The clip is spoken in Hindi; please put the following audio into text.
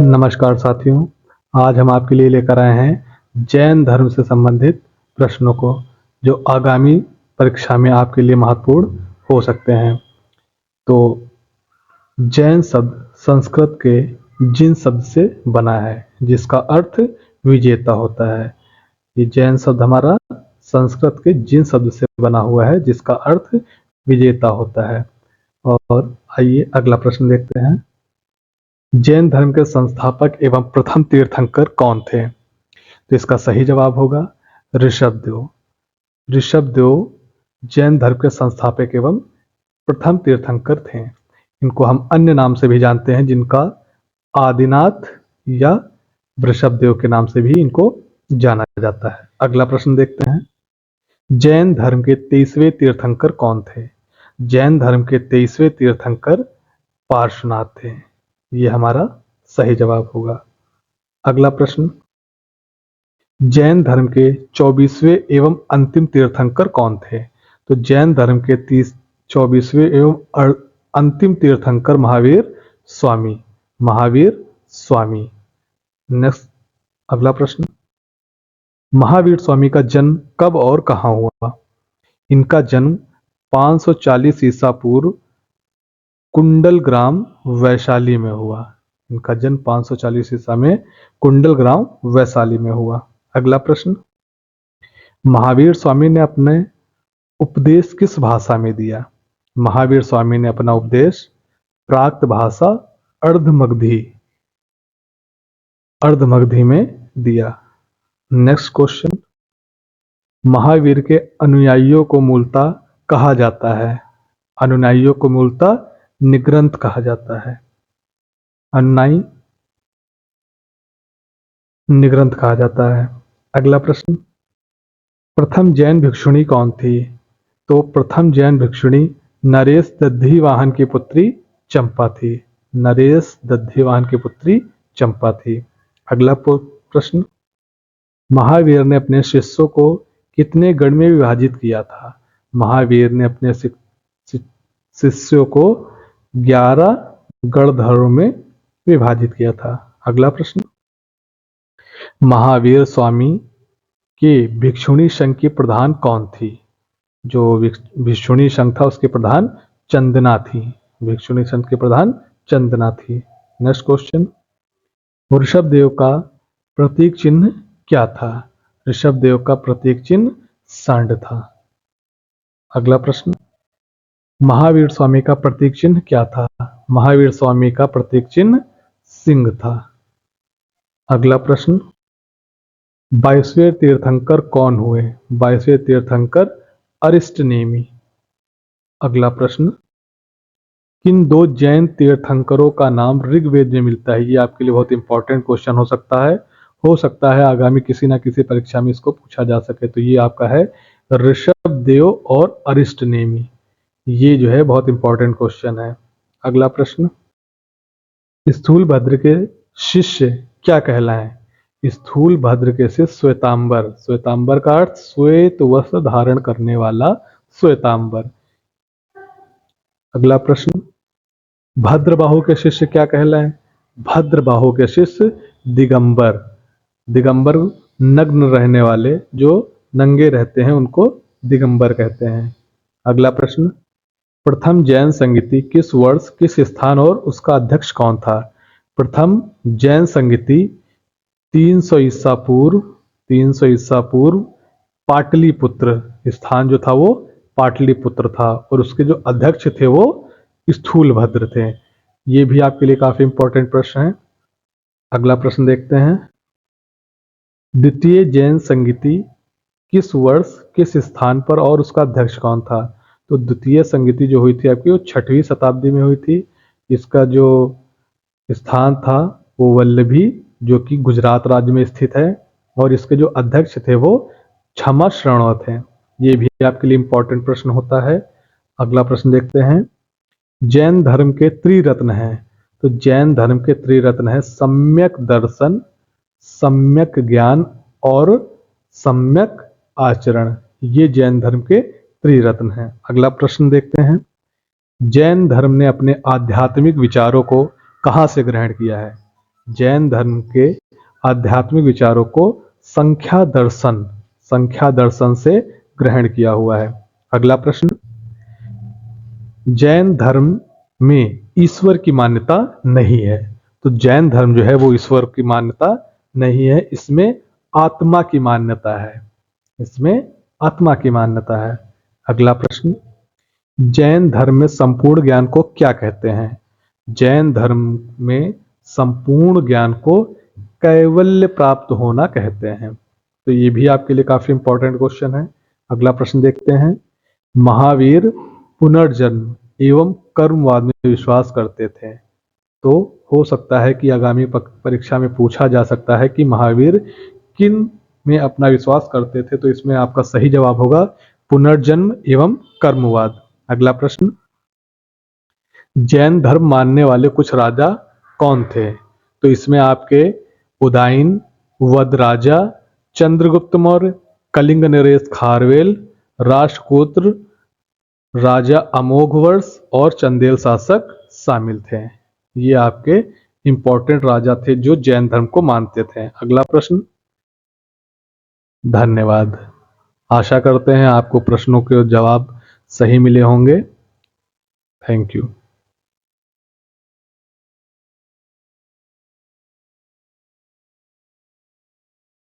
नमस्कार साथियों, आज हम आपके लिए लेकर आए हैं जैन धर्म से संबंधित प्रश्नों को जो आगामी परीक्षा में आपके लिए महत्वपूर्ण हो सकते हैं। तो जैन शब्द संस्कृत के जिन शब्द से बना है जिसका अर्थ विजेता होता है। ये जैन शब्द हमारा संस्कृत के जिन शब्द से बना हुआ है जिसका अर्थ विजेता होता है। और आइए अगला प्रश्न देखते हैं। जैन धर्म के संस्थापक एवं प्रथम तीर्थंकर कौन थे? तो इसका सही जवाब होगा ऋषभदेव। ऋषभदेव जैन धर्म के संस्थापक एवं प्रथम तीर्थंकर थे। इनको हम अन्य नाम से भी जानते हैं जिनका आदिनाथ या वृषभदेव के नाम से भी इनको जाना जाता है। अगला प्रश्न देखते हैं। जैन धर्म के 23वें तीर्थंकर कौन थे? जैन धर्म के 23वें तीर्थंकर पार्श्वनाथ थे। ये हमारा सही जवाब होगा। अगला प्रश्न। जैन धर्म के 24वें एवं अंतिम तीर्थंकर कौन थे? तो जैन धर्म के 24वें एवं अंतिम तीर्थंकर महावीर स्वामी। महावीर स्वामी। नेक्स्ट अगला प्रश्न। महावीर स्वामी का जन्म कब और कहाँ हुआ? इनका जन्म 540 ईसा पूर्व कुंडल ग्राम वैशाली में हुआ। इनका जन्म 540 ईसा में कुंडल ग्राम वैशाली में हुआ। अगला प्रश्न। महावीर स्वामी ने अपने उपदेश किस भाषा में दिया? महावीर स्वामी ने अपना उपदेश प्राकृत भाषा अर्धमगधी में दिया। Next question. महावीर के अनुयायियों को मूलतः कहा जाता है? अनुयायियों को मूलतः निग्रंथ कहा जाता है। अनुयायी निग्रंथ कहा जाता है। अगला प्रश्न। प्रथम जैन भिक्षुणी कौन थी? तो प्रथम जैन भिक्षुणी नरेश दधिवाहन की पुत्री चंपा थी। नरेश दधिवाहन की पुत्री चंपा थी। अगला प्रश्न। महावीर ने अपने शिष्यों को कितने गण में विभाजित किया था? महावीर ने अपने शिष्यों को 11 गण धर्मों में विभाजित किया था। अगला प्रश्न। महावीर स्वामी के भिक्षुणी संघ की प्रधान कौन थी? जो भिक्षुणी संघ था उसके प्रधान चंदना थी। भिक्षुणी संघ के प्रधान चंदना थी। Next question. ऋषभदेव का प्रतीक चिन्ह क्या था? ऋषभदेव का प्रतीक चिन्ह सांड था। अगला प्रश्न। महावीर स्वामी का प्रतीक चिन्ह क्या था? महावीर स्वामी का प्रतीक चिन्ह सिंह था। अगला प्रश्न। 22वें तीर्थंकर कौन हुए? 22वें तीर्थंकर अरिष्टनेमी। अगला प्रश्न। किन 2 जैन तीर्थंकरों का नाम ऋग्वेद में मिलता है? ये आपके लिए बहुत इंपॉर्टेंट क्वेश्चन हो सकता है आगामी किसी ना किसी परीक्षा में इसको पूछा जा सके। तो ये आपका है ऋषभदेव और अरिष्टनेमी। ये जो है बहुत इंपॉर्टेंट क्वेश्चन है। अगला प्रश्न। स्थूलभद्र के शिष्य क्या कहलाएं? स्थूलभद्र के शिष्य श्वेतांबर। श्वेतांबर का अर्थ श्वेत वस्त्र धारण करने वाला श्वेतांबर। अगला प्रश्न। भद्रबाहु के शिष्य क्या कहलाएं? भद्रबाहु के शिष्य दिगंबर। दिगंबर नग्न रहने वाले जो नंगे रहते हैं उनको दिगंबर कहते हैं। अगला प्रश्न। प्रथम जैन संगीति किस वर्ष किस स्थान और उसका अध्यक्ष कौन था? प्रथम जैन संगीति 300 ईसा पूर्व पाटलिपुत्र, स्थान जो था वो पाटलिपुत्र था और उसके जो अध्यक्ष थे वो स्थूलभद्र थे। ये भी आपके लिए काफी इंपॉर्टेंट प्रश्न है। अगला प्रश्न देखते हैं। द्वितीय जैन संगीति किस वर्ष किस स्थान पर और उसका अध्यक्ष कौन था? तो द्वितीय संगीति जो हुई थी आपकी वो 6वीं शताब्दी में हुई थी। इसका जो स्थान था वो वल्लभी जो कि गुजरात राज्य में स्थित है और इसके जो अध्यक्ष थे वो क्षमा श्रणव थे। ये भी आपके लिए इंपॉर्टेंट प्रश्न होता है। अगला प्रश्न देखते हैं। जैन धर्म के त्रिरत्न हैं। तो जैन धर्म के त्रिरत्न है सम्यक दर्शन, सम्यक ज्ञान और सम्यक आचरण। ये जैन धर्म के त्रिरत्न हैं। अगला प्रश्न देखते हैं। जैन धर्म ने अपने आध्यात्मिक विचारों को कहाँ से ग्रहण किया है? जैन धर्म के आध्यात्मिक विचारों को संख्या दर्शन से ग्रहण किया हुआ है। अगला प्रश्न, जैन धर्म में ईश्वर की मान्यता नहीं है। तो जैन धर्म जो है वो ईश्वर की मान्यता नहीं है, इसमें आत्मा की मान्यता है, इसमें आत्मा की मान्यता है। अगला प्रश्न, जैन धर्म में संपूर्ण ज्ञान को क्या कहते हैं? जैन धर्म में संपूर्ण ज्ञान को कैवल्य प्राप्त होना कहते हैं। तो ये भी आपके लिए काफी इंपॉर्टेंट क्वेश्चन है। अगला प्रश्न देखते हैं, महावीर पुनर्जन्म एवं कर्मवाद में विश्वास करते थे। तो हो सकता है कि आगामी परीक्षा में पूछा जा सकता है कि महावीर किन में अपना विश्वास करते थे। तो इसमें आपका सही जवाब होगा पुनर्जन्म एवं कर्मवाद। अगला प्रश्न, जैन धर्म मानने वाले कुछ राजा कौन थे? तो इसमें आपके उदायन, वदराजा, चंद्रगुप्त मौर्य, कलिंग नरेश खारवेल, राष्ट्रकूट राजा अमोघवर्ष और चंदेल शासक शामिल थे। ये आपके इंपॉर्टेंट राजा थे जो जैन धर्म को मानते थे। अगला प्रश्न, धन्यवाद। आशा करते हैं आपको प्रश्नों के जवाब सही मिले होंगे। Thank you.